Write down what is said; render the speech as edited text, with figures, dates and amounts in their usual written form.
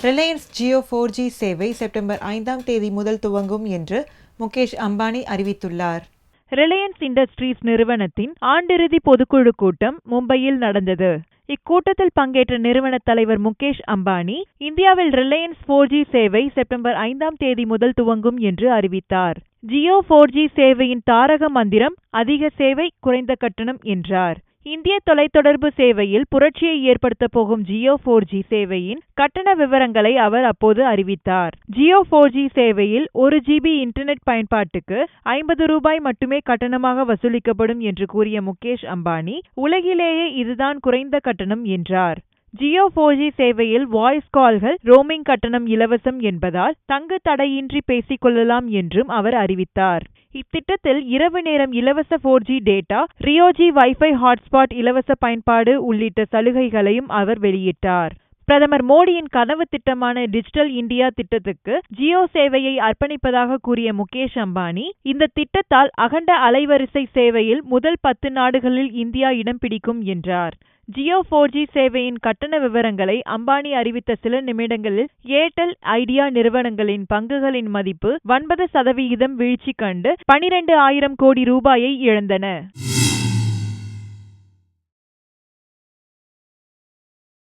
Reliance Jio 4G சேவை September 5ஆம் தேதி முதல் துவங்கும் என்று முகேஷ் அம்பானி அறிவித்துள்ளார். ரிலையன்ஸ் இண்டஸ்ட்ரீஸ் நிறுவனத்தின் ஆண்டிறுதி பொதுக்குழு கூட்டம் மும்பையில் நடந்தது. இக்கூட்டத்தில் பங்கேற்ற நிறுவன தலைவர் முகேஷ் அம்பானி, இந்தியாவில் ரிலையன்ஸ் 4G சேவை செப்டம்பர் 5ஆம் தேதி முதல் துவங்கும் என்று அறிவித்தார். ஜியோ 4G சேவையின் தாரக மந்திரம் அதிக சேவை, குறைந்த கட்டணம் என்றார். இந்திய தொலைத்தொடர்பு சேவையில் புரட்சியை ஏற்படுத்த போகும் ஜியோ 4G சேவையின் கட்டண விவரங்களை அவர் அப்போது அறிவித்தார். ஜியோ 4G சேவையில் 1 GB இன்டர்நெட் பயன்பாட்டுக்கு 50 ரூபாய் மட்டுமே கட்டணமாக வசூலிக்கப்படும் என்று கூறிய முகேஷ் அம்பானி, உலகிலேயே இதுதான் குறைந்த கட்டணம் என்றார். ஜியோ 4G சேவையில் வாய்ஸ் கால்கள் ரோமிங் கட்டணம் இலவசம் என்பதால் தங்கு தடையின்றி பேசிக் கொள்ளலாம் என்றும் அவர் அறிவித்தார். இத்திட்டத்தில் இரவு நேரம் இலவச 4G டேட்டா, ரியோஜி வைஃபை ஹாட்ஸ்பாட் இலவச பயன்பாடு உள்ளிட்ட சலுகைகளையும் அவர் வெளியிட்டார். பிரதமர் மோடியின் கனவு திட்டமான டிஜிட்டல் இந்தியா திட்டத்துக்கு ஜியோ சேவையை அர்ப்பணிப்பதாக கூறிய முகேஷ் அம்பானி, இந்த திட்டத்தால் அகண்ட அலைவரிசை சேவையில் முதல் 10 நாடுகளில் இந்தியா இடம் பிடிக்கும் என்றார். ஜியோ 4G சேவையின் கட்டண விவரங்களை அம்பானி அறிவித்த சில நிமிடங்களில் ஏர்டெல், ஐடியா நிறுவனங்களின் பங்குகளின் மதிப்பு 9% வீழ்ச்சி கண்டு 12,000 கோடி ரூபாயை இழந்தன.